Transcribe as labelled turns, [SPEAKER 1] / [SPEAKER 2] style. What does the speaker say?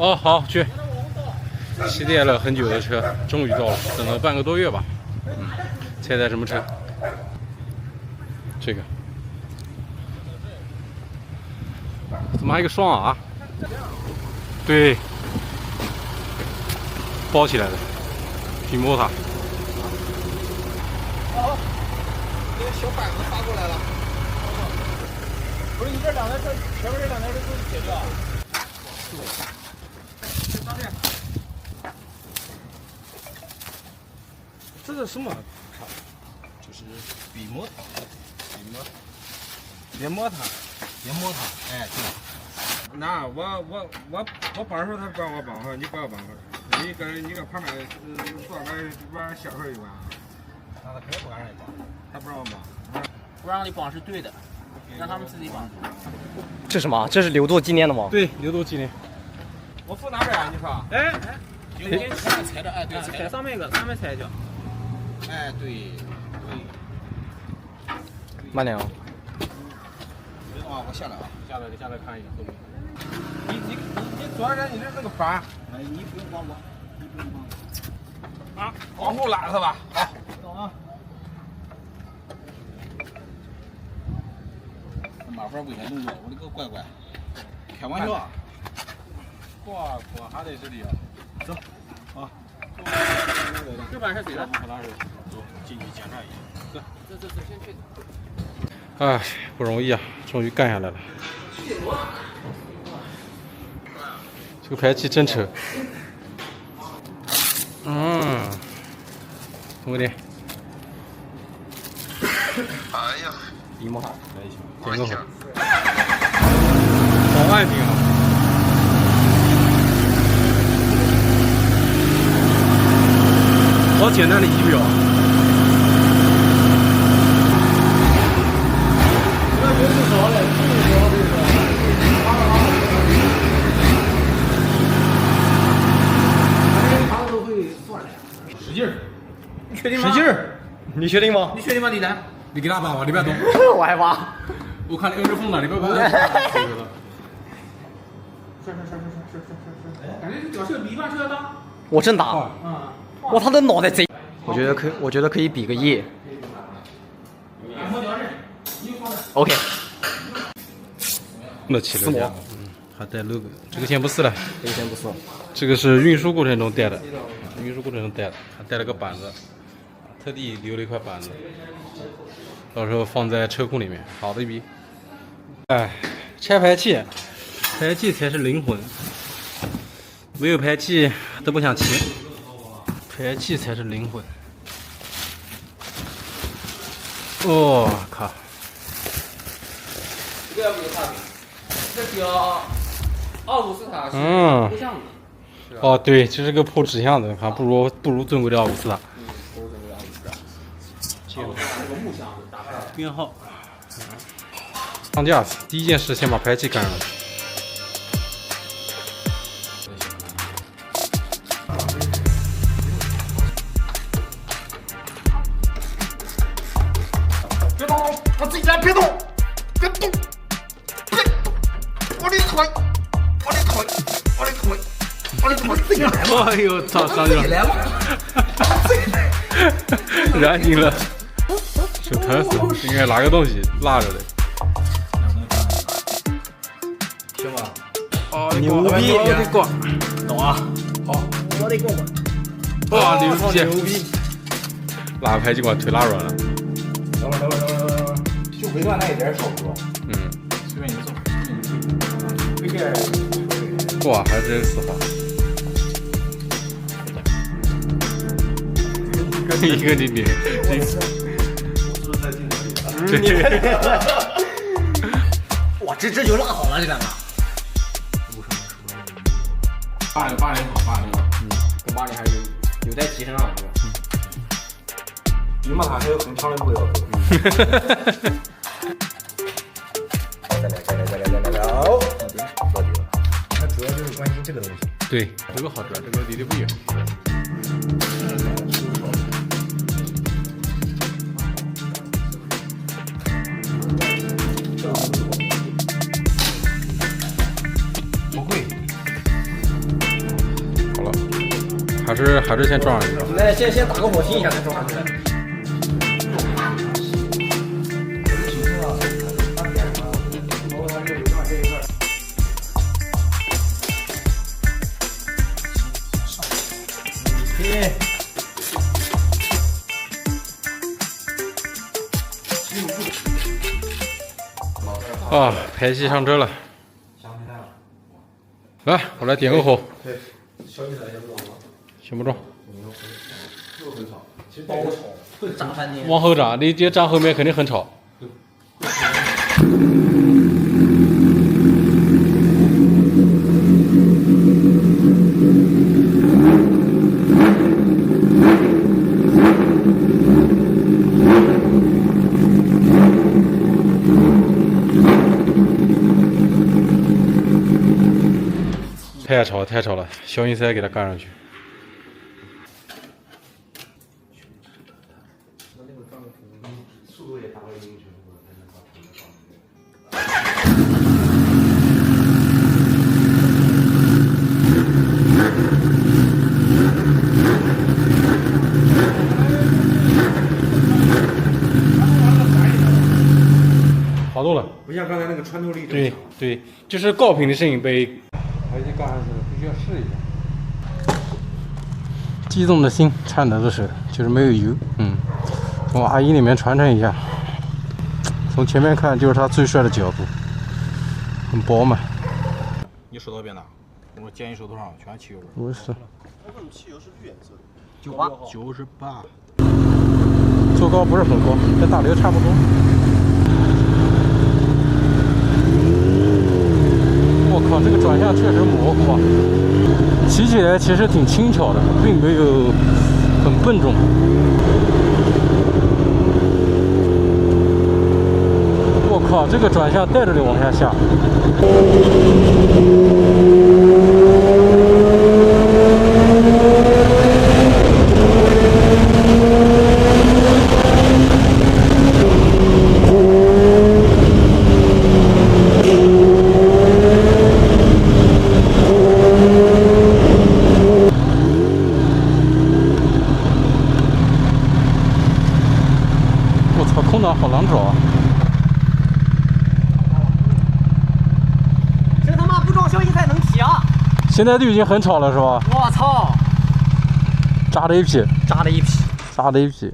[SPEAKER 1] 哦，好去。期待了很久的车，终于到了，等了半个多月吧。猜猜什么车？这个。怎么还有个双 R？ 对，包起来的，比摩塔。
[SPEAKER 2] 哦，那个小板子发过来了。不是你这两台车，前面这两台车都是铁料。上面。这是什么塔？就是比摩塔，别摩塔，哎，对。那我绑上他帮我绑上，你帮我绑上。你搁旁边坐玩小孩一玩。那他肯定不让你绑，他不让我绑。
[SPEAKER 3] 不让你绑是对的，让他们自己绑。
[SPEAKER 4] 这什么？这是刘作纪念的吗？
[SPEAKER 1] 对，刘作纪念。
[SPEAKER 2] 我扶哪边啊？你说？哎，
[SPEAKER 3] 有点踩着，哎，对，
[SPEAKER 2] 踩上面一个，上面踩一脚。
[SPEAKER 3] 哎，对。
[SPEAKER 4] 慢点啊！
[SPEAKER 3] 我下来啊，
[SPEAKER 1] 下来看一下后面。
[SPEAKER 2] 你左边你这个板，
[SPEAKER 3] 哎，你不用帮我，你不用帮我。
[SPEAKER 2] 啊，往后拉是吧？好，
[SPEAKER 3] 懂啊。马蜂危险动作，我的个乖乖，开玩笑啊！
[SPEAKER 1] 哇，还得这里啊！
[SPEAKER 3] 走，啊。这板是谁的？
[SPEAKER 1] 走，进去检查一下。
[SPEAKER 3] 这先去。
[SPEAKER 1] 哎，不容易啊，终于干下来了。这个排气真扯。通个电。
[SPEAKER 5] 哎呀，
[SPEAKER 4] 比摩塔，
[SPEAKER 1] 点个火。好安静啊！好简单的仪表。
[SPEAKER 2] 使劲儿，你确定吗？
[SPEAKER 4] 使劲儿！你确定吗？
[SPEAKER 2] 你确定吗？李楠，你给他绑吧，你别动。
[SPEAKER 4] 我害怕。
[SPEAKER 1] 我看那个风呢，你别管。
[SPEAKER 2] 感觉这脚车比一般车要大。
[SPEAKER 4] 我真打。
[SPEAKER 2] 嗯。
[SPEAKER 4] 哇，他的脑袋贼。我觉得可以比个耶。
[SPEAKER 2] 摸脚刃，你放这。
[SPEAKER 4] OK。
[SPEAKER 1] 那起了家，还带 logo， 这个先不试了，
[SPEAKER 4] 这个先不试。
[SPEAKER 1] 这个是运输过程中带的，还带了个板子，特地留了一块板子，到时候放在车库里面，好的一笔。哎，拆排气，排气才是灵魂，没有排气都不想骑，排气才是灵魂。我靠！
[SPEAKER 3] 这个不是差评，这叫254塔是不像的。
[SPEAKER 1] 哦，对，这是个破纸箱子，还不如尊贵的254塔。
[SPEAKER 3] 不如这个254。这个木箱子打开。
[SPEAKER 1] 编号。上架子，第一件事先把排气干上。
[SPEAKER 2] 别动，我自己来，别动，别动，别，我的腿，我的腿，我的腿，我的腿，自己来嘛！
[SPEAKER 1] 哎呦，操，上去了！
[SPEAKER 2] 来嘛！
[SPEAKER 1] 燃尽了，手疼死了，应该拿个东西拉着的。
[SPEAKER 2] 行吧？
[SPEAKER 1] 哦，
[SPEAKER 4] 牛逼！
[SPEAKER 1] 我的瓜，
[SPEAKER 4] 懂啊？好，我的锅。
[SPEAKER 1] 哇，牛逼！
[SPEAKER 4] 牛逼！
[SPEAKER 1] 拉排气管腿拉软了。
[SPEAKER 2] 等会儿，就尾段那一点少不多。随便你走。这个，
[SPEAKER 1] 哇，还真丝滑。一个你，
[SPEAKER 4] 哇，这就拉好了，这两个。
[SPEAKER 2] 80好，
[SPEAKER 4] 跟80还是有待提升啊，这个。
[SPEAKER 2] 比摩塔还有很强的路要走。再来，到底了。他主要就是关心这个东西。
[SPEAKER 1] 对，这个好转，这个离得不远。
[SPEAKER 2] 不贵。
[SPEAKER 1] 是先装上去。
[SPEAKER 4] 来，先打个火星一下再装上去。
[SPEAKER 1] 啊，排气上车了。来，我来点个火。先不装。
[SPEAKER 4] 会炸翻天。
[SPEAKER 1] 往后炸，你这站后面肯定很吵。太吵了，消音塞给它干上去。好多了，
[SPEAKER 2] 不像刚才那个穿透力。
[SPEAKER 1] 对对，就是高频的声音被排气干上去了，必须要试一下。激动的心，颤抖的手，就是没有油。从阿姨里面传承一下。从前面看就是他最帅的角度，很饱满。
[SPEAKER 2] 你手头别拿，我见你手头上全汽油味。
[SPEAKER 1] 我是。
[SPEAKER 5] 那种汽油是绿颜色的。
[SPEAKER 2] 98。
[SPEAKER 1] 坐高不是很高，跟大刘差不多。我靠，这个转向确实模糊啊！骑起来其实挺轻巧的，并没有很笨重。我靠，这个转向带着你往下下。空档好难找啊！
[SPEAKER 4] 这他妈不装消音塞能骑啊！
[SPEAKER 1] 现在都已经很吵了是吧？
[SPEAKER 4] 我操！
[SPEAKER 1] 扎的一批，
[SPEAKER 4] 扎了一批。
[SPEAKER 1] 扎的一批。